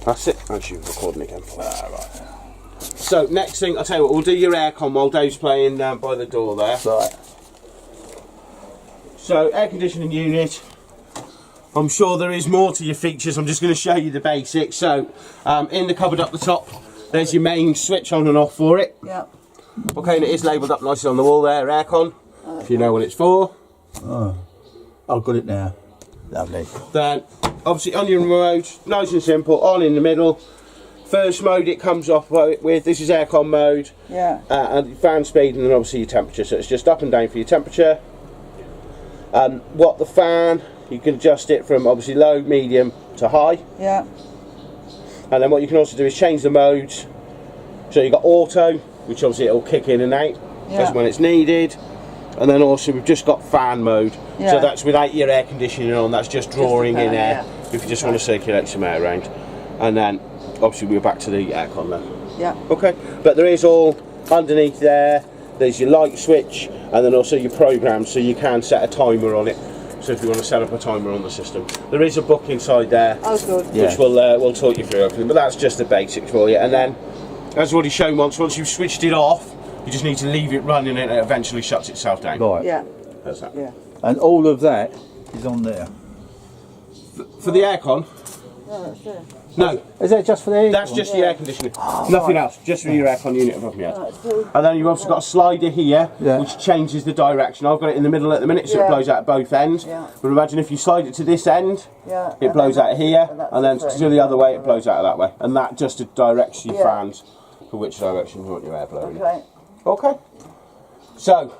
That's it. Actually, recording again. Right. So, next thing, I'll tell you what, we'll do your aircon while Dave's playing by the door there. Right. So, air conditioning unit. I'm sure there is more to your features. I'm just going to show you the basics. So, in the cupboard up the top, there's your main switch on and off for it. Yep. Okay, and it is labelled up nicely on the wall there, aircon, if you know what it's for. Oh, I've got it now. Lovely. Then, obviously on your remote, nice and simple, on in the middle. First mode it comes off with, this is aircon mode. Yeah. And fan speed and then obviously your temperature. So it's just up and down for your temperature. What the fan, you can adjust it from obviously low, medium to high. Yeah. And then what you can also do is change the modes. So you've got auto, which obviously it'll kick in and out as when it's needed. And then also we've just got fan mode. Yeah. So that's without your air conditioning on, that's just drawing in air. Yeah. If you just want to circulate some air around. And then obviously we're back to the aircon then. Yeah. Okay, but there is all underneath there. There's your light switch and then also your program, so you can set a timer on it. So if you want to set up a timer on the system, there is a book inside there, Oh, good. which we'll talk you through everything. But that's just the basics for you. And then, as already shown once you've switched it off, you just need to leave it running and it eventually shuts itself down. Right. Yeah. That's that. Yeah. And all of that is on there. For the aircon, No, that's it. no, Is that just for the air? that's just the air conditioning. Nothing else, just for your aircon unit above your head. That's good. And then you've also got a slider here, Yeah. which changes the direction. I've got it in the middle at the minute, so it Yeah. blows out at both ends. Yeah. But imagine if you slide it to this end, Yeah. it blows out here, and that's and then different. to the other way, it blows out that way. And that just directs your Yeah. fans for which direction you want your air blowing. Okay. Okay. So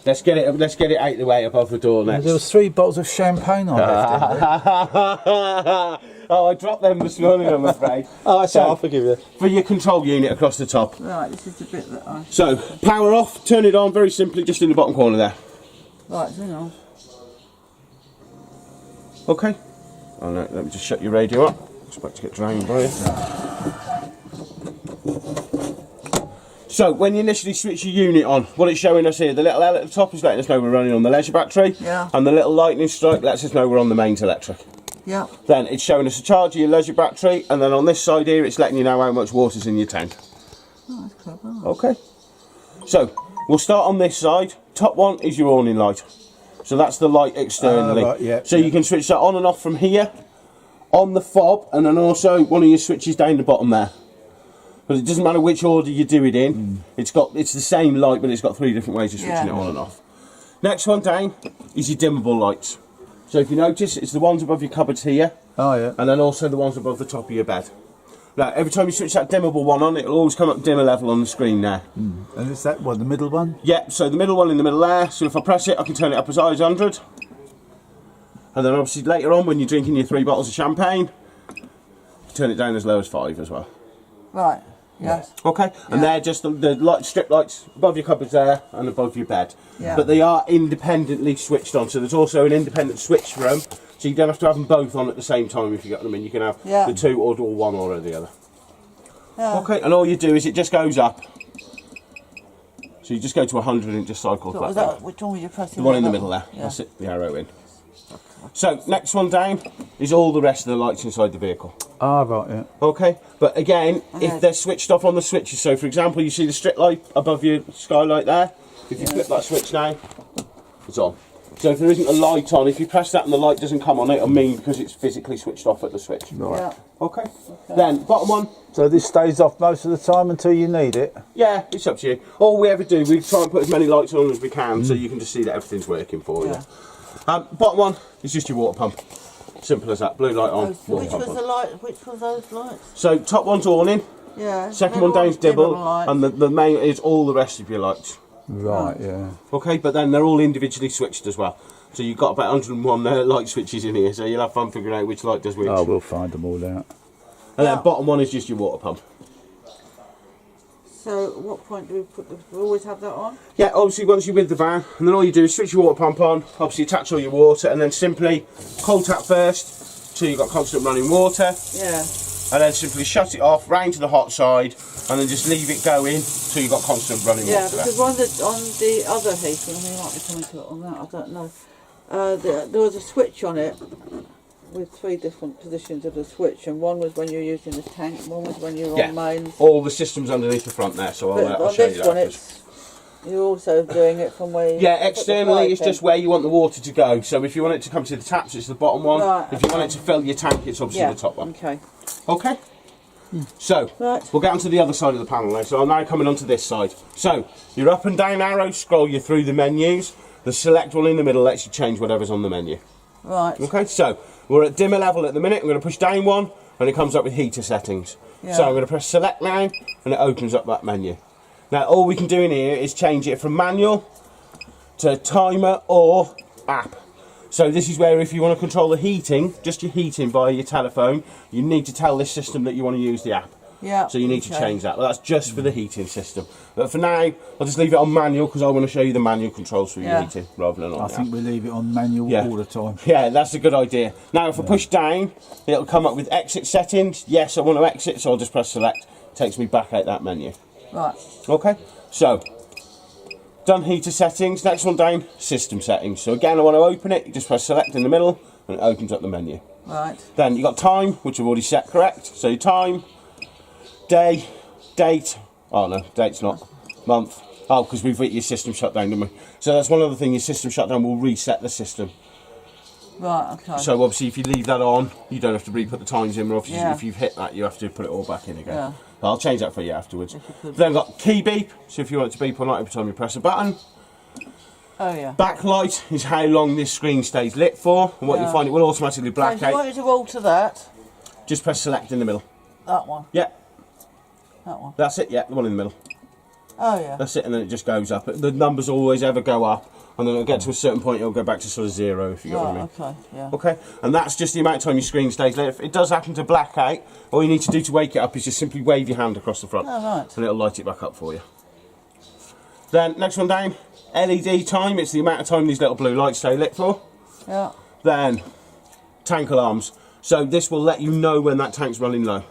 let's get it out the way above the door next. There was 3 bottles of champagne I left in. Oh, I dropped them this morning, I'm afraid. Oh, that's I'll forgive you. For your control unit across the top. Right, this is the bit that I... So, power off, turn it on very simply, just in the bottom corner there. Right, hang on. Okay. Oh no, let me just shut your radio up. Expect to get drained by you. So, when you initially switch your unit on, what it's showing us here, the little L at the top is letting us know we're running on the leisure battery. Yeah. And the little lightning strike lets us know we're on the mains electric. Yeah. Then it's showing us a charge of your leisure battery, and then on this side here it's letting you know how much water's in your tank. Oh, that's clever. Okay. So, we'll start on this side. Top one is your awning light. So that's the light externally. Right, yeah, so you can switch that on and off from here, on the fob, and then also one of your switches down the bottom there. But it doesn't matter which order you do it in. It's the same light, but it's got 3 different ways of switching it on and off. Next one down is your dimmable lights. So if you notice, it's the ones above your cupboards here, Oh, yeah. and then also the ones above the top of your bed. Now, every time you switch that dimmable one on, it'll always come up dimmer level on the screen there. And is that, what, the middle one? Yeah, so the middle one in the middle there, so if I press it, I can turn it up as high as 100. And then obviously later on, when you're drinking your 3 bottles of champagne, turn it down as low as 5 as well. Right. Yes. Okay, and they're just the light strip lights above your cupboards there and above your bed. Yeah. But they are independently switched on, so there's also an independent switch for them, so you don't have to have them both on at the same time if you got them in. You can have the 2 or do one or the other. Yeah. Okay, and all you do is it just goes up. So you just go to 100 and it just cycles So back was down. that, which one were you pressing? The one in the That middle there. Yeah. That's it, the arrow in. So, next one down is all the rest of the lights inside the vehicle. Ah, right, yeah. Okay, but again, if they're switched off on the switches, so for example, you see the strip light above your skylight there, if you flip that switch now, it's on. So if there isn't a light on, if you press that and the light doesn't come on, it'll mean because it's physically switched off at the switch. Yeah. Okay. Then, bottom one, So this stays off most of the time until you need it? yeah, it's up to you. All we ever do, we try and put as many lights on as we can so you can just see that everything's working for you. Bottom one is just your water pump. Simple as that. Blue light on, So water which pump was on. the light? Which was those lights? So top one's awning, Yeah. second one down's dibble, and the main is all the rest of your lights. Right, yeah. Okay, but then they're all individually switched as well. So you've got about 101 light switches in here, so you'll have fun figuring out which light does which. Oh, we'll find them all out. And then bottom one is just your water pump. So at what point do we put we always have that on? Yeah, obviously once you're with the van, and then all you do is switch your water pump on, obviously attach all your water, and then simply cold tap first, so you've got constant running water, Yeah. and then simply shut it off, round to the hot side, and then just leave it going till you've got constant running Yeah, water because there. on the other heating, I mean, you might be coming to it on that, I don't know. There was a switch on it, with 3 different positions of the switch, and one was when you're using the tank, one was when you're Yeah. on mains. All the systems underneath the front there, so But I'll on show you this that. one, you're also doing it from where you Yeah, put the externally it's pipe in. just where you want the water to go. So if you want it to come to the taps, it's the bottom one. Right, If you want it to fill your tank, it's obviously Yeah, the top one. okay. Okay? So, Right. we'll get onto the other side of the panel now. So I'm now coming onto this side. So, your up and down arrow scroll you through the menus. The select one in the middle lets you change whatever's on the menu. Right. Okay, so we're at dimmer level at the minute. I'm going to push down one and it comes up with heater settings. Yeah. So I'm going to press select now and it opens up that menu. Now all we can do in here is change it from manual to timer or app. So this is where if you want to control the heating, just your heating via your telephone, you need to tell this system that you want to use the app. Yeah. So you need to okay. change that. Well, that's just for the heating system. But for now, I'll just leave it on manual because I want to show you the manual controls for your Yeah. heating rather than on I the think app. we leave it on manual Yeah. all the time. Yeah, that's a good idea. Now, if I push down, it'll come up with exit settings. Yes, I want to exit, so I'll just press select. Takes me back out that menu. Right. Okay, so done heater settings. Next one down, system settings. So again, I want to open it. You just press select in the middle, and it opens up the menu. Right. Then you got time, which I've already set correct. So time, day, date. Oh no, date's not. Month. Oh, because we've hit your system shutdown, didn't we? So that's one other thing. Your system shutdown will reset the system. Right. Okay. So obviously, if you leave that on, you don't have to re-put the times in. Or obviously, Yeah. if you've hit that, you have to put it all back in again. Yeah. I'll change that for you afterwards. If you could. Then got key beep. So if you want it to beep or not, every time you press a button. Oh yeah. Backlight is how long this screen stays lit for, and what Yeah. you find it will automatically So black if you out. wanted to alter that, Just press select in the middle. that one, Yeah, that one. that's it. Yeah, the one in the middle. Oh yeah. That's it, and then it just goes up. The numbers always ever go up, and then it'll get to a certain point, it'll go back to sort of 0, if you get what I mean. Right. Okay. Yeah. Okay, and that's just the amount of time your screen stays lit. If it does happen to black out, all you need to do to wake it up is just simply wave your hand across the front, Oh right. and it'll light it back up for you. Then, next one down, LED time. It's the amount of time these little blue lights stay lit for. Yeah. Then, tank alarms. So this will let you know when that tank's running low.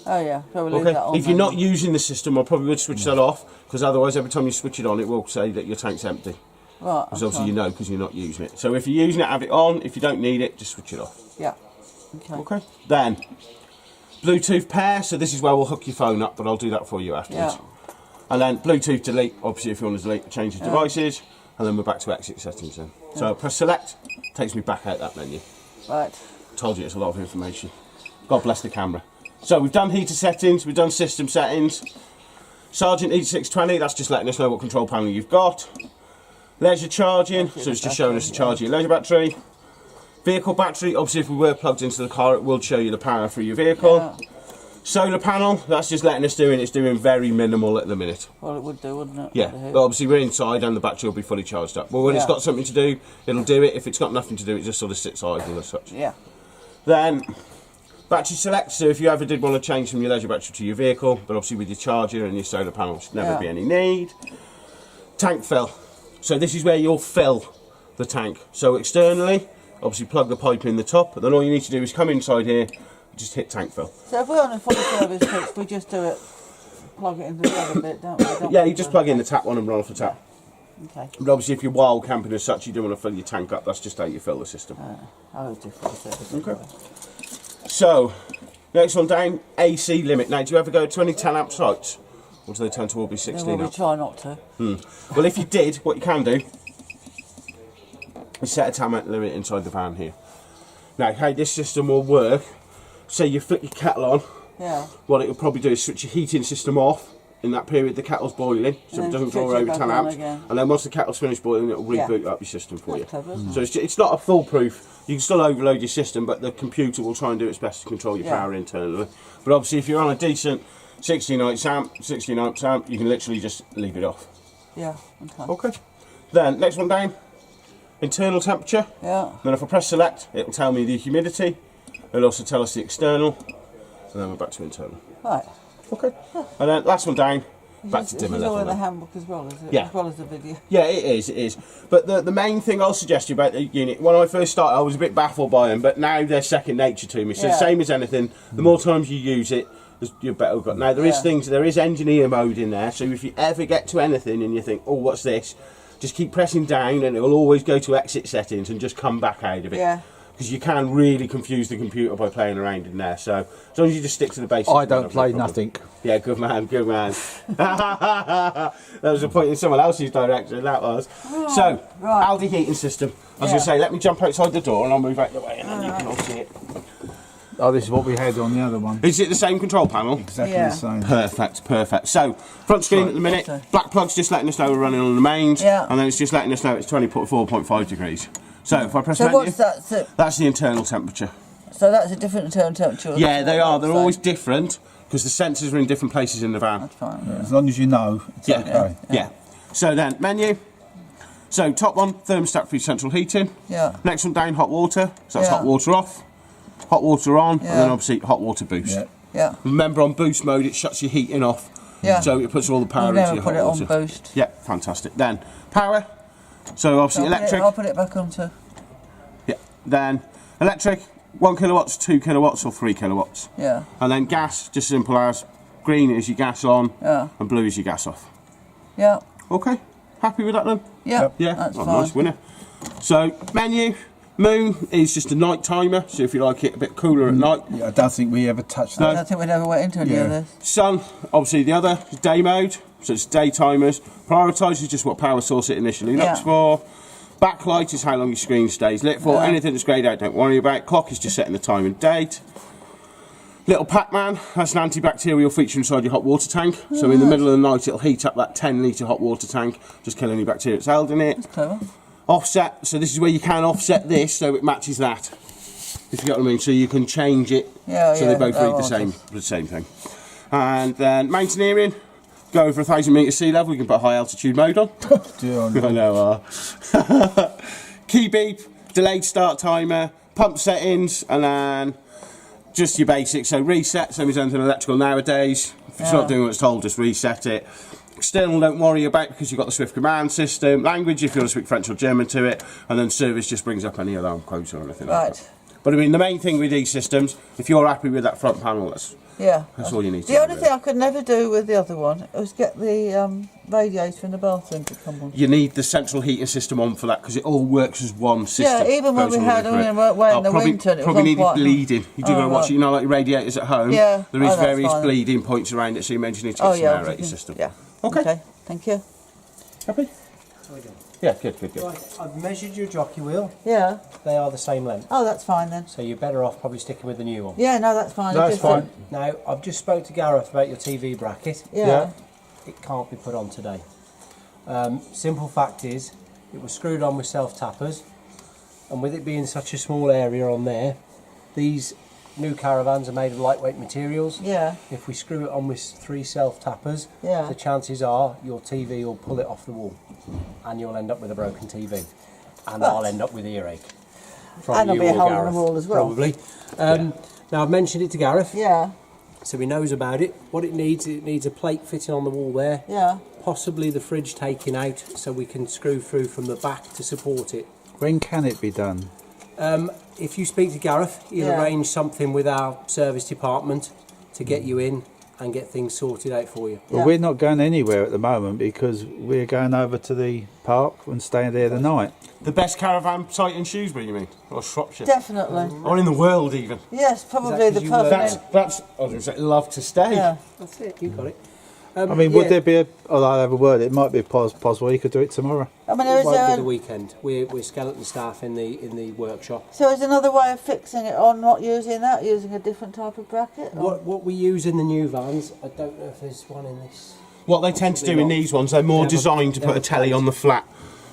Oh yeah. So we'll leave Okay, that on. if you're then. not using the system, I probably would switch that off, because otherwise every time you switch it on, it will say that your tank's empty. Right. Because Okay. obviously you know, because you're not using it. So if you're using it, have it on. If you don't need it, just switch it off. Yeah. Okay. Okay. Then, Bluetooth pair. So this is where we'll hook your phone up, but I'll do that for you afterwards. Yeah. And then Bluetooth delete. Obviously, if you want to delete, change your devices, and then we're back to exit settings. Then. So press select. Takes me back out that menu. Right. Told you it's a lot of information. God bless the camera. So we've done heater settings, we've done system settings. Sergeant E620, that's just letting us know what control panel you've got. Leisure charging, so it's just showing us the charge of your leisure battery. Vehicle battery, obviously if we were plugged into the car, it will show you the power for your vehicle. Yeah. Solar panel, that's just letting us do it. It's doing very minimal at the minute. Well, it would do, wouldn't it? Yeah, Over here. but obviously we're inside and the battery will be fully charged up. But when it's Yeah. got something to do, it'll do it. If it's got nothing to do, it just sort of sits idle as such. Yeah. Then battery select, so if you ever did want to change from your leisure battery to your vehicle, but obviously with your charger and your solar panel, should never Yeah. be any need. Tank fill, so this is where you'll fill the tank. So externally, obviously plug the pipe in the top, but then all you need to do is come inside here, just hit tank fill. So if we're on a full service fix, we just do it, plug it into the other bit, don't we? Don't Yeah, we? you just plug in the tap one and run off the tap. Okay. But obviously if you're wild camping as such, you don't want to fill your tank up, that's just how you fill the system. Oh, it's full service. Okay. So, next one down, AC limit. Now, do you ever go to any 10 amp sites? Or do they tend to all be Yeah, 16 well, we amp? try not to. Well, if you did, what you can do is set a 10 amp limit inside the van here. Now, how this system will work, say you flick your kettle on, Yeah. what it'll probably do is switch your heating system off. In that period, the kettle's boiling, so And it doesn't switch draw it over back 10 on amps. again. And then once the kettle's finished boiling, it'll Yeah. reboot up your system for you. That's clever, isn't it? So it's not a foolproof. You can still overload your system, but the computer will try and do its best to control your Yeah. power internally. But obviously, if you're on a decent 16 amp, you can literally just leave it off. Yeah. Okay. Okay. Then next one down, internal temperature. Yeah. Then if I press select, it'll tell me the humidity. It'll also tell us the external, and then we're back to internal. Right. Okay. And then last one down, back to This dimmer is all level. in the then. handbook as well, is it? Yeah. As well as the video. Yeah, it is. But the main thing I'll suggest you about the unit, when I first started, I was a bit baffled by them, but now they're second nature to me. So Yeah. same as anything, the more times you use it, you're better got. Now there is Yeah. there is engineer mode in there. So if you ever get to anything and you think, oh, what's this? Just keep pressing down, and it will always go to exit settings and just come back out of it. Yeah. because you can really confuse the computer by playing around in there. So as long as you just stick to the basics. I don't play nothing. Yeah, good man, good man. That was a point in someone else's direction, that was. So, right. Aldi heating system. I was going to say, let me jump outside the door and I'll move out the way and then you can all see it. Oh, this is what we had on the other one. Is it the same control panel? Exactly Yeah. the same. Perfect, perfect. So, front screen at the minute, Okay. black plug's just letting us know we're running on the mains, Yeah. and then it's just letting us know it's 24.5 degrees. So, if I press So menu, what's that? that's the internal temperature. So that's a different internal temperature. Yeah, they are. They're So- always different because the sensors are in different places in the van. That's fine. Yeah, as long as you know, it's Yeah. okay. Yeah. So then, menu. So top one, thermostat free central heating. Yeah. Next one down, hot water. So that's Yeah. hot water off, hot water on, and Yeah. then obviously hot water boost. Yeah. Yeah. Remember, on boost mode, it shuts your heating off. Yeah. So it puts all the power We've into never your put hot it water. on boost. Yeah, fantastic. Then power. So obviously electric. I'll put it back onto. Yeah. Then electric, 1 kilowatts, 2 kilowatts, or 3 kilowatts. Yeah. And then gas, just simple as green is your gas on, Yeah. and blue is your gas off. Yeah. Okay. Happy with that then? Yeah. Yep. Yeah, That's oh, fine. nice winner. So, menu, moon is just a night timer, so if you like it a bit cooler at night. Yeah, I don't think we ever touched I that. don't think we'd ever went into any Yeah. of this. Sun, obviously the other, is day mode, so it's day timers. Prioritise is just what power source it initially looks Yeah. for. Backlight is how long your screen stays lit for. Yeah. Anything that's greyed out, don't worry about. Clock is just setting the time and date. Little Pac-Man, that's an antibacterial feature inside your hot water tank. So in the middle of the night, it'll heat up that 10-litre hot water tank, just kill any bacteria that's held in it. Clever. Offset, so this is where you can offset this so it matches that. If you get what I mean, so you can change it Yeah, so yeah, they both that read one. the same thing. And then mountaineering, go over 1,000 metres sea level, you can put high altitude mode on. Dear, I know. Key beep, delayed start timer, pump settings, and then just your basics. So reset, same as anything electrical nowadays. If it's not Yeah. doing what it's told, just reset it. External, don't worry about because you've got the Swift command system. Language, if you want to speak French or German to it. And then service just brings up any alarm codes or anything like Right. that. But I mean, the main thing with these systems, if you're happy with that front panel, Yeah. that's all you need to The do, only really. thing I could never do with the other one was get the radiator in the bathroom to come on. You need the central heating system on for that because it all works as one system. Yeah, even when Goes we all the had way through only it. way in the probably, winter, it was probably on needed quite- bleeding. You do Oh, got to watch right. it, you know, like your radiators at home. Yeah. There is Oh, that's various fine. bleeding points around it, so you mentioned need to get Oh some yeah. aerator system. Yeah. Okay. Thank you. Happy? Yeah, good, good, good. Right, I've measured your jockey wheel. Yeah. They are the same length, Oh, that's fine then. so you're better off probably sticking with the new one. Yeah. No, that's fine. That's Just, fine. Now, I've just spoke to Gareth about your TV bracket. Yeah. It can't be put on today. Simple fact is, it was screwed on with self-tappers, and with it being such a small area on there, these new caravans are made of lightweight materials. Yeah. If we screw it on with 3 self-tappers, Yeah. the chances are your TV will pull it off the wall, and you'll end up with a broken TV, and I'll end up with earache. From And there'll you be a or hole in the Gareth, wall as well. Probably. Now I've mentioned it to Gareth, Yeah. so he knows about it. What it needs a plate fitting on the wall there, Yeah. possibly the fridge taken out, so we can screw through from the back to support it. when can it be done? If you speak to Gareth, he'll Yeah. arrange something with our service department to get you in and get things sorted out for you. Well, Yeah. we're not going anywhere at the moment because we're going over to the park and staying there the night. The best caravan site in Shrewsbury, you mean? Or Shropshire? Definitely. Or in the world, even. Yes, probably Is that the 'cause you perfect. That's I was going to say, love to stay. Yeah. That's it, you got it. I mean, would there be a... Oh, I'll have a word. It might be possible you could do it tomorrow. I mean, It won't be the weekend. We're skeleton staff in the workshop. so is another way of fixing it on not using that, using a different type of bracket? or- What we use in the new vans, I don't know if there's one in this. What they tend to do in these ones, they're more They have a- designed to they put a have a telly plate. on the flat.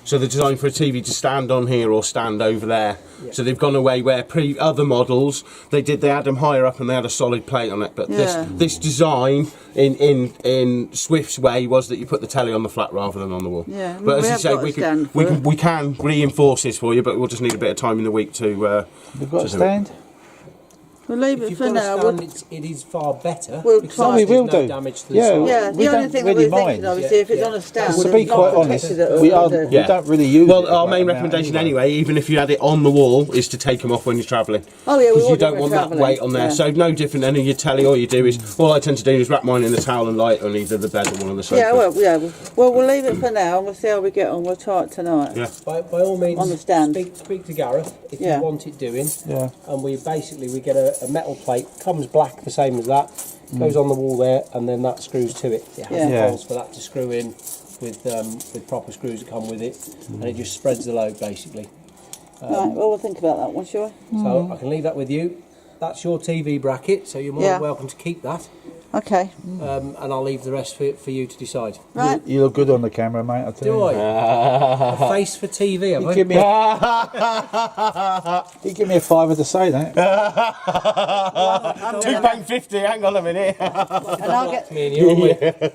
So they're designed for a TV to stand on here or stand over there. Yeah. So they've gone away where other models they had them higher up and they had a solid plate on it. But Yeah. this design in Swift's way was that you put the telly on the flat rather than on the wall. Yeah, But we as you have say, got a stand for it. we can reinforce this for you, but we'll just need a bit of time in the week to. We've got to a do it. stand? We'll leave If it you've for got now. a stand, it is far better. We'll because try. We there's will no do. damage to the Yeah. soil. Yeah, We the only don't thing really that we're mind. thinking of is if it's Yeah. on a stand. To there's be not quite the honest, picture that we we'll do. don't really use Well, it. our right main now recommendation anyway, even if you had it on the wall, is to take them off when you're travelling. Oh, yeah, we Because you will do don't when want travelling, that weight on there. yeah. So no different than your telly. All you do is, all I tend to do is wrap mine in the towel and light on either the bed or one of the sofas. Yeah, well, we'll leave it for now and we'll see how we get on. We'll try it tonight. Yeah. By all means, On the stand. speak to Gareth if Yeah. you want it doing. Yeah. And we get a metal plate, comes black the same as that, goes on the wall there, and then that screws to it. It has Yeah. Yeah. holes for that to screw in with proper screws that come with it, and it just spreads the load basically. Right, well, we'll think about that one, shall we? So I can leave that with you. That's your TV bracket, so you're more Yeah. than welcome to keep that, Okay, and I'll leave the rest for you to decide. right. You look good on the camera, mate. I tell Do you. I? A face for TV, have You I? give me you give me a fiver to say that. £2.50. Hang on a minute. And I'll get, Me and you, aren't we?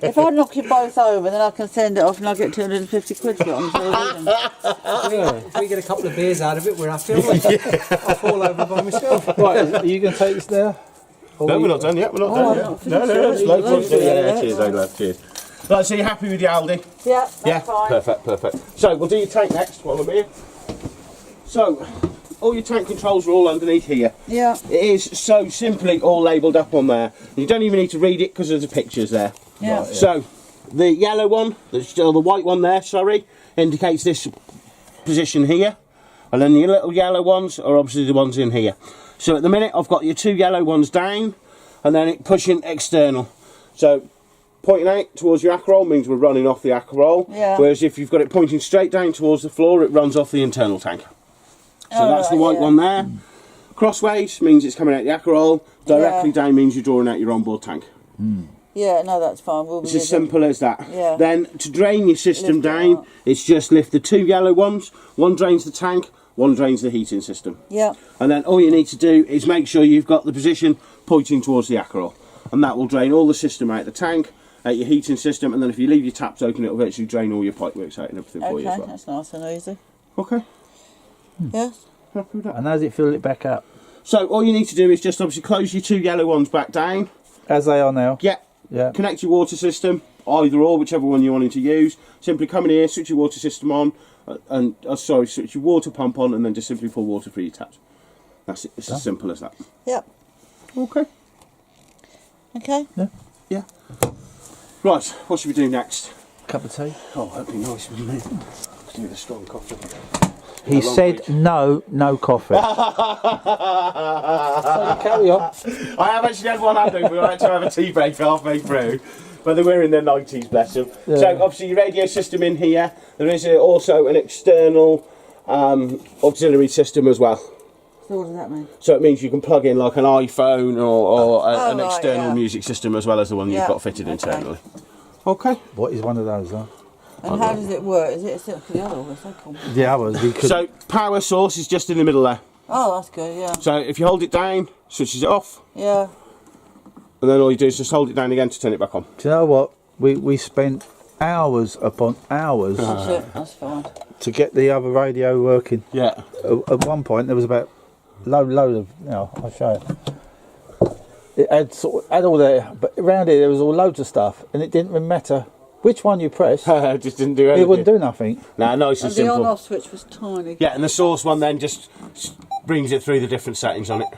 if I knock you both over, then I can send it off and I'll get 250 quid for it on television. If we get a couple of beers out of it, we're happy, aren't we? I'll fall over by myself. Right, are you going to take this there? No, we're not done yet. We're not done yet. not No, finished yet. Loads more. Yeah, Yeah, cheers, love. Cheers. Right, so you're happy with your Aldi? Yeah, that's Yeah, fine. perfect. So we'll do your tank next while I'm here. So, all your tank controls are all underneath here. Yeah, It is so simply all labelled up on there. You don't even need to read it because there's the pictures there. yeah. So, the yellow one, the white one there, sorry, indicates this position here. And then your little yellow ones are obviously the ones in here. So at the minute I've got your two yellow ones down and then it pushing external. So pointing out towards your Acorol means we're running off the Acorol. Yeah. Whereas if you've got it pointing straight down towards the floor, it runs off the internal tank. So Oh, that's the right, white yeah. one there. Crossways means it's coming out the Acorol. Directly Yeah. down means you're drawing out your onboard tank. Yeah, no, that's fine. We'll be It's as using- simple as that. Yeah. Then to drain your system Lift it down, up. it's just lift the two yellow ones. One drains the tank, one drains the heating system. Yeah, And then all you need to do is make sure you've got the position pointing towards the Acorol. And that will drain all the system out the tank, out your heating system, and then if you leave your taps open, it'll virtually drain all your pipeworks out and everything for you as okay, well. that's nice and easy. Okay, Yes? happy with that. And how's it fill it back up? So all you need to do is just obviously close your two yellow ones back down. As they are now? Yeah. Yeah. Connect your water system, either or, whichever one you're wanting to use. Simply come in here, switch your water system on, switch your water pump on, and then just simply pour water through your taps. That's it. It's as simple as that. Yep. Okay. Okay. Yeah. Right. What should we do next? Cup of tea? Oh, that'd be nice, wouldn't it? Let's do the strong coffee. He said no coffee. So carry on. I have actually had one happen. We had to have a tea break halfway through. But they were in their 90s, bless them. Yeah. So obviously your radio system in here. There is also an external auxiliary system as well. So what does that mean? So it means you can plug in like an iPhone or an right, external yeah. music system as well as the one Yeah, you've got fitted okay. internally. Okay. What is one of those, though? And how does it work? Is it similar to the other one? So cool. The others, we could. So power source is just in the middle there. Oh, that's good, yeah. So if you hold it down, switches it off, Yeah. and then all you do is just hold it down again to turn it back on. do you know what? We spent hours upon hours That's it, that's fine. to get the other radio working. Yeah. At one point, there was about load of. I'll show you. It had all that, but around it there was all loads of stuff, and it didn't really matter which one you press. Just didn't do anything. It wouldn't do nothing. Nah, nice and And the simple. on-off switch was tiny. Yeah, and the source one then just brings it through the different settings on it.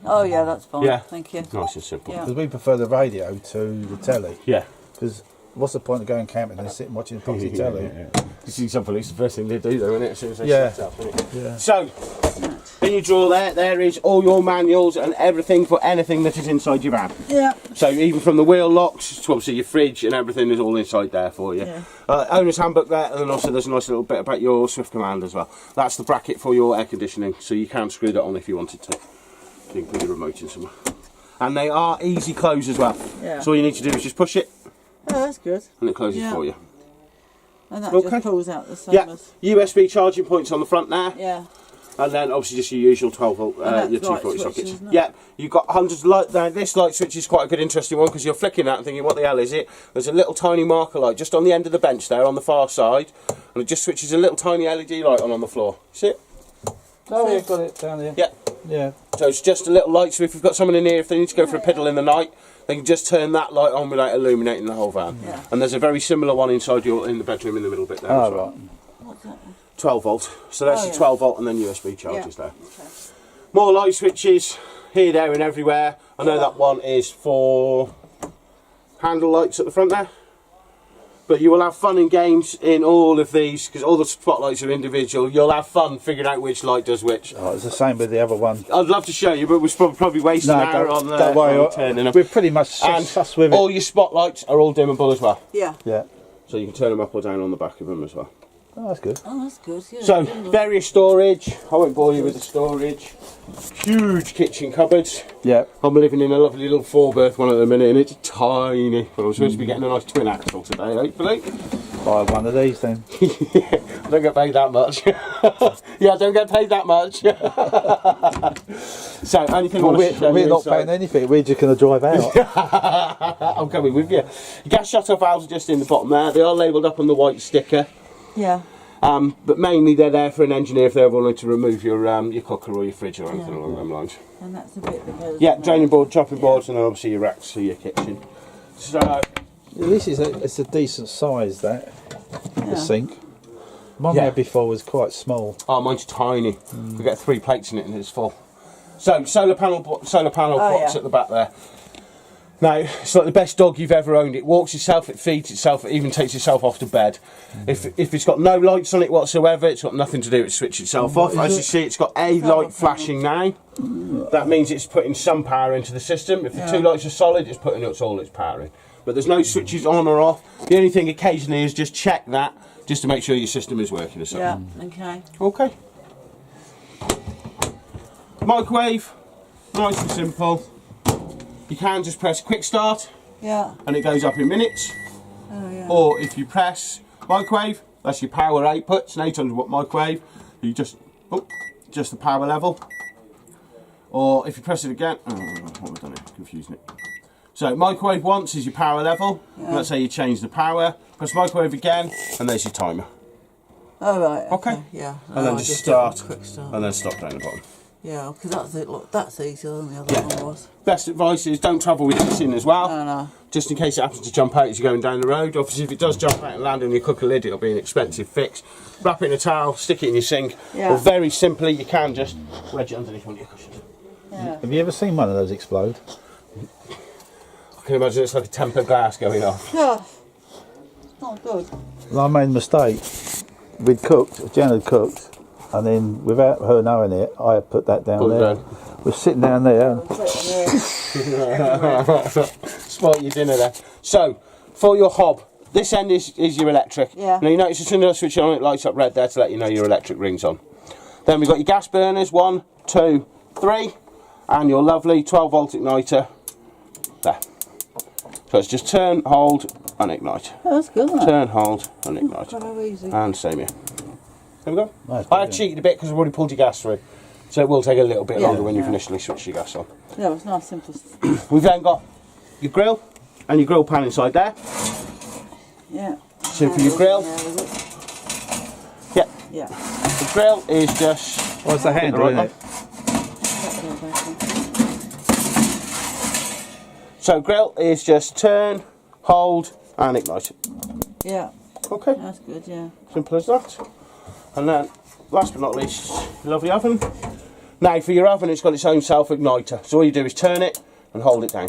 Oh, yeah, that's fine. Yeah. Thank you. Nice and simple. Yeah. Because we prefer the radio to the telly. Yeah. Because what's the point of going camping and sitting watching the proxy telly? You see some police, the first thing they do though, isn't it? As soon as they Yeah. set up, isn't it? Yeah. So, in your drawer there is all your manuals and everything for anything that is inside your van. Yeah. So even from the wheel locks to obviously your fridge and everything is all inside there for you. Yeah. Owner's handbook there, and then also there's a nice little bit about your Swift Command as well. That's the bracket for your air conditioning, so you can screw that on if you wanted to. You can put your remote in somewhere. And they are easy close as well. Yeah. So all you need to do is just push it Oh, that's good. and it closes Yeah. for you. And that Okay. just pulls out the same Yeah, as... USB charging points on the front there. Yeah. And then obviously just your usual 12 volt, that's your light 240 switches, sockets. isn't it? Yeah, you've got hundreds of light. Now this light switch is quite a good interesting one because you're flicking that and thinking, what the hell is it? There's a little tiny marker light just on the end of the bench there on the far side, and it just switches a little tiny LED light on the floor. See it? Oh, yeah, got it down there. Yeah. Yeah. So it's just a little light, so if we've got someone in here, if they need to go for a piddle in the night, they can just turn that light on without illuminating the whole van. Yeah. And there's a very similar one inside in the bedroom in the middle bit there as Oh, well. right. What's that one? 12 volt. So that's Oh, your yeah. 12 volt and then USB charges Yeah. there. More light switches here, there and everywhere. I know that one is for handle lights at the front there. But you will have fun and games in all of these, because all the spotlights are individual. You'll have fun figuring out which light does which. Oh, it's the same with the other one. I'd love to show you, but we're probably wasting an hour on don't worry. on turning them. We're pretty much And sus with it. all your spotlights are all dimmable as well. Yeah. Yeah. So you can turn them up or down on the back of them as well. Oh, that's good. Oh, that's good. Yeah. So, Didn't look- various storage. I won't bore you with the storage. Huge kitchen cupboards. Yeah. I'm living in a lovely little 4-berth one at the minute and it's tiny. But I'm supposed to be getting a nice twin axle today, hopefully. Buy one of these then. I don't get paid that much. Yeah, I don't get paid that much. So, anything Well, I want to show we're you not inside? paying anything. We're just going to drive out. I'm coming with you. Gas shut-off valves are just in the bottom there. They are labelled up on the white sticker. Yeah. But mainly they're there for an engineer if they ever wanted to remove your cooker or your fridge or anything along them lines. And that's a bit that goes. Yeah, on draining board, chopping boards, and then obviously your racks for your kitchen. So, This is it's a decent size, that, there. the Yeah. sink. Mine Yeah. had before was quite small. oh, mine's tiny. We get 3 plates in it and it's full. So, solar panel box yeah. at the back there. Now, it's like the best dog you've ever owned. It walks itself, it feeds itself, it even takes itself off to bed. If it's got no lights on it whatsoever, it's got nothing to do, it switches itself off. As you see, it's got a light flashing now. That means it's putting some power into the system. If the 2 lights are solid, it's putting all its power in. But there's no switches on or off. The only thing occasionally is just check that, just to make sure your system is working or something. Yeah. Okay. Okay. Microwave, nice and simple. You can just press quick start Yeah. and it goes up in minutes. Oh yeah. Or if you press microwave, that's your power output. It's an 800 watt microwave. You just the power level. Or if you press it again, oh, what have I done here? Confusing it. So microwave once is your power level. Yeah. Let's say you change the power. Press microwave again, and there's your timer. Oh right. Okay. Yeah. And then I just did it start, Quick start. and then stop down the bottom. Yeah, because that's it. Look, that's easier than the other Yeah. one was. Best advice is don't travel with this in as well. Oh no. Just in case it happens to jump out as you're going down the road. Obviously, if it does jump out and land on your cooker lid, it'll be an expensive fix. Wrap it in a towel, stick it in your sink, Yeah. or very simply, you can just wedge it underneath one of your cushions. Yeah. Have you ever seen one of those explode? I can imagine it's like a tempered glass going off. Yeah. Not good. Well, I made a mistake. We'd cooked, Jan had cooked, and then without her knowing it, I had put that down Put it there. down. We're sitting down there. Spoil your dinner there. So, for your hob, this end is your electric. Yeah. Now you notice as soon as I switch it on, it lights up red there to let you know your electric ring's on. Then we've got your gas burners, 1, 2, 3, and your lovely 12 volt igniter there. So it's just turn, hold, and ignite. Oh, that's good. Isn't it? Turn, hold, and ignite. Quite how easy. And same here. There we go. Nice, I have brilliant. cheated a bit because I've already pulled your gas through. So it will take a little bit Yeah. longer when you've Yeah. initially switched your gas on. Yeah, it's nice, simple. We've then got your grill and your grill pan inside there. Yeah. So for your grill, Yeah, was it? yeah, Yeah. the grill is just Oh, it's the handle, Right, isn't it? so grill is just turn, hold, and ignite. Yeah. Okay, That's good. Yeah. simple as that. And then, last but not least, your lovely oven. Now for your oven, it's got its own self-igniter. So all you do is turn it and hold it down.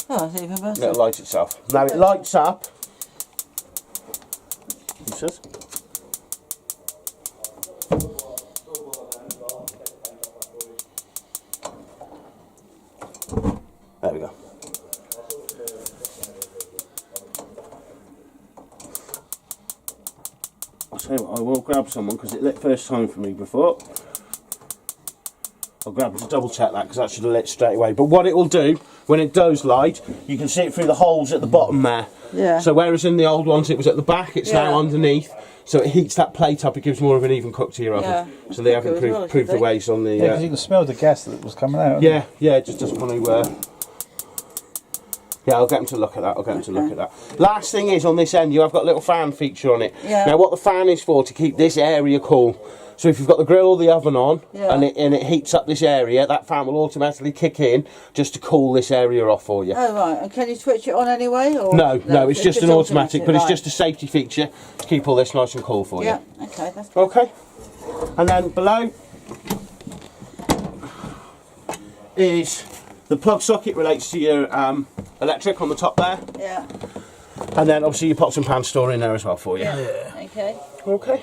Oh, that's even better. And it'll light itself. Now it lights up. It says. There we go. I'll tell you what, I will grab someone because it lit first time for me before. I'll grab it to double check that because that should have lit straight away. But what it will do, when it does light, you can see it through the holes at the bottom there. Yeah. So whereas in the old ones it was at the back, it's Yeah. now underneath. So it heats that plate up, it gives more of an even cook to your oven. Yeah. So they have Quicker as well, improved the should they? ways on the... Yeah, because you can smell the gas that was coming out. yeah, it just doesn't want to Yeah, I'll get them to look at that. Last thing is, on this end, you have got a little fan feature on it. Yeah. Now, what the fan is for, to keep this area cool. So if you've got the grill or the oven on, Yeah. and it heats up this area, that fan will automatically kick in just to cool this area off for you. Oh right, and can you switch it on anyway? Or No, it's just an automatic, but it's right. just a safety feature to keep all this nice and cool for Yeah, you. okay, that's good. Okay. And then below is the plug socket, relates to your electric on the top there. Yeah, And then obviously your pots and pans store in there as well for you. yeah, okay, Okay.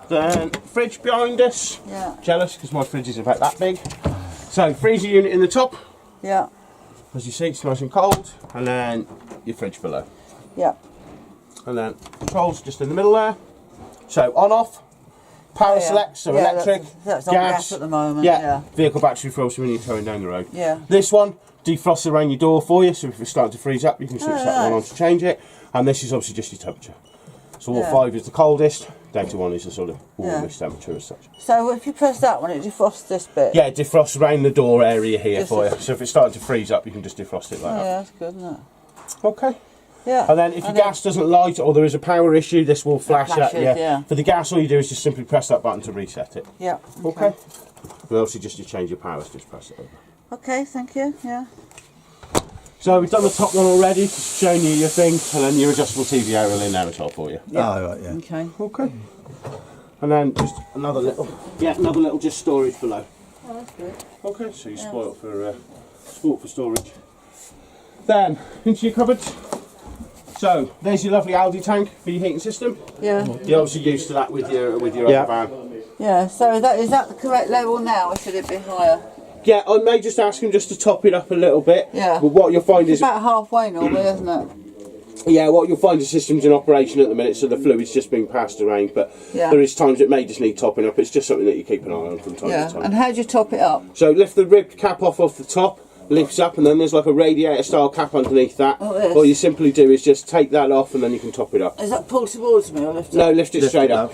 Then fridge behind us. yeah, Jealous because my fridge is about that big. So freezer unit in the top. yeah, As you see, it's nice and cold. And then your fridge below. yeah. And then controls just in the middle there. So on off. Power Oh, yeah. select, so Yeah, electric, that's on gas at the moment, Yeah, yeah. vehicle battery for obviously when you're towing down the road. Yeah. This one defrosts around your door for you, so if it's starting to freeze up, you can switch that one on nice. to change it. And this is obviously just your temperature. So all Yeah. 5 is the coldest, down to 1 is the sort of warmest temperature as such. So if you press that one, it defrosts this bit. Yeah, it defrosts around the door area here Just for a- you. So if it's starting to freeze up, you can just defrost it Oh, like that. yeah, that's good, isn't it? Okay. Yeah. And then if your gas doesn't light or there is a power issue, this will flash up. flashes, yeah. For the gas, all you do is just simply press that button to reset it. Yeah. Okay. And obviously just to change your powers, just press it over. Okay, thank you. Yeah. So we've done the top one already, just showing you your thing, and then your adjustable TV aerial in there as well for you. Yeah. Oh, right, yeah. Okay. Okay. And then just another little just storage below. Oh, that's good. Okay, so you're spoilt for storage. Then into your cupboards. So there's your lovely Aldi tank for your heating system. Yeah. You're obviously used to that with your Yeah. other van. Yeah. So is that the correct level now, or should it be higher? Yeah, I may just ask him just to top it up a little bit. Yeah. But what you'll find It's is, about halfway normally, isn't it? yeah, what you'll find is the system's in operation at the minute, so the fluid's just being passed around. But Yeah. there is times it may just need topping up. It's just something that you keep an eye on from time Yeah. to time. And how do you top it up? So lift the ribbed cap off the top, lifts up, and then there's like a radiator style cap underneath that. Oh, yes. All you simply do is just take that off and then you can top it up. Is that pulled towards me or lift it? No, lift it straight up.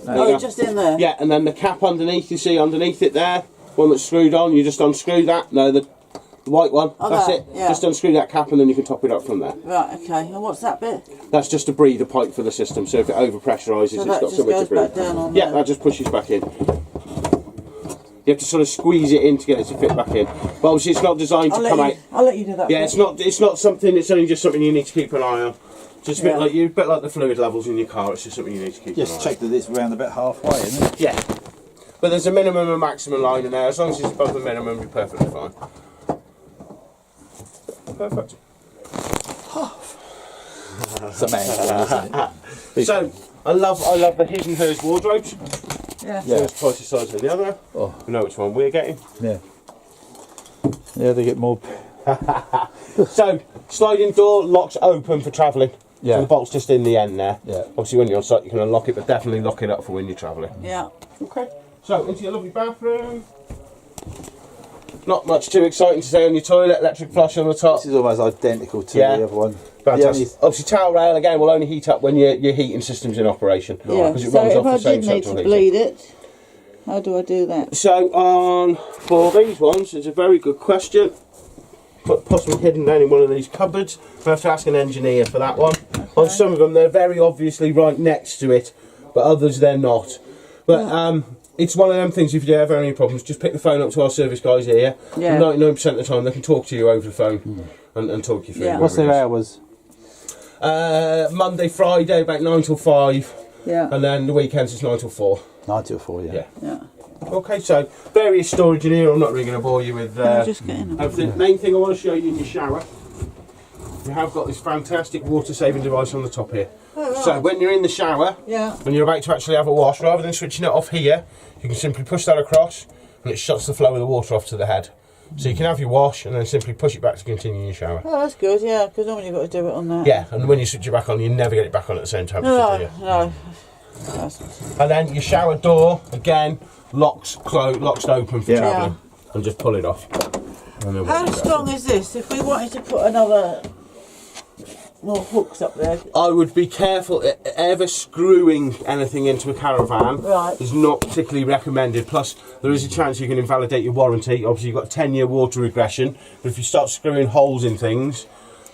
Oh, just in there. Yeah, and then the cap underneath, you see underneath it there, one that's screwed on, you just unscrew that. No, the white one, Oh, that's that, it. yeah. Just unscrew that cap and then you can top it up from there. Right. Okay. And what's that bit? That's just a breather pipe for the system, so if it over pressurises, So it's that got just somewhere to goes breathe. back down on Yeah, there. that just pushes back in. You have to sort of squeeze it in to get it to fit back in. But obviously it's not designed to come out. I'll let you do that. Yeah, bit. it's not something. It's only just something you need to keep an eye on. Just a bit Yeah. like the fluid levels in your car. It's just something you need to keep Just an eye check that it's round about halfway, isn't it? on. Yeah, but there's a minimum and maximum line in there. As long as it's above the minimum, you're perfectly fine. Perfect. It's a man, isn't it? So I love the his and hers wardrobes. Yeah. Yeah. So it's twice the size of the other. Oh. We know which one we're getting. Yeah. Yeah, they get more. So sliding door locks open for travelling. Yeah. So the bolt's just in the end there. Yeah. Obviously when you're on site you can unlock it, but definitely lock it up for when you're travelling. Yeah. Okay. So into your lovely bathroom. Not much too exciting to say on your toilet. Electric flush on the top. This is almost identical to Yeah. the other one. Fantastic. Obviously towel rail again will only heat up when your heating system's in operation. Yeah. Because it So runs if off I the same did need central to heater. bleed it, how do I do that? So for these ones, it's a very good question. Possibly hidden down in one of these cupboards. I have to ask an engineer for that one. On some of them, they're very obviously right next to it, but others they're not. But it's one of them things. If you ever have any problems, just pick the phone up to our service guys here. Yeah. 99% of the time, they can talk to you over the phone and talk you through. Yeah. What's whatever their it is. hours? Monday, Friday, about 9 till 5, Yeah. and then the weekends it's 9 till 4. 9 till 4, yeah. Yeah. Yeah. Okay, so various storage in here. I'm not really going to bore you with I'll just get in. everything. Main thing I want to show you in your shower, you have got this fantastic water saving device on the top here. Oh, right. So when you're in the shower, Yeah. when you're about to actually have a wash, rather than switching it off here, you can simply push that across and it shuts the flow of the water off to the head. So you can have your wash and then simply push it back to continue your shower. Oh, that's good. Yeah, because normally you've got to do it on that. Yeah, and when you switch it back on, you never get it back on at the same temperature, do you? No. That's, And then your shower door, again, locks open for Yeah. travelling. And just pull it off. And then how we'll go. strong is this? If we wanted to put another more hooks up there. I would be careful. Ever screwing anything into a caravan Right. is not particularly recommended. Plus, there is a chance you can invalidate your warranty. Obviously, you've got a 10-year water regression, but if you start screwing holes in things,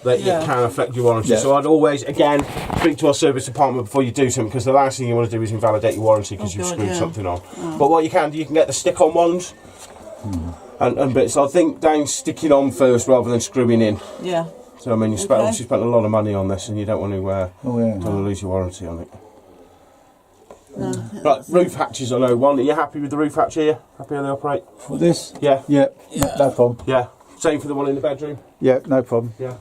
that Yeah. it can affect your warranty. Yeah. So I'd always, again, speak to our service department before you do something, because the last thing you want to do is invalidate your warranty because Oh, you've God, screwed yeah. something on. But what you can do, you can get the stick-on ones. And bits. I think down sticking on first rather than screwing in. Yeah. So I mean, you Okay. obviously spent a lot of money on this, and you don't want to Oh, yeah. don't want to lose your warranty on it. Right, roof hatches I know one. Are you happy with the roof hatch here? Happy how they operate? For this? Yeah. Yeah, no problem. Yeah. Same for the one in the bedroom. Yeah, no problem. Yeah.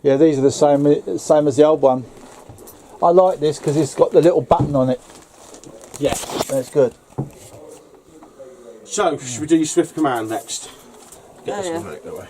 Yeah, these are the same as the old one. I like this because it's got the little button on it. Yeah. That's good. So, should we do your Swift command next? Get Oh, this yeah. one out of the way.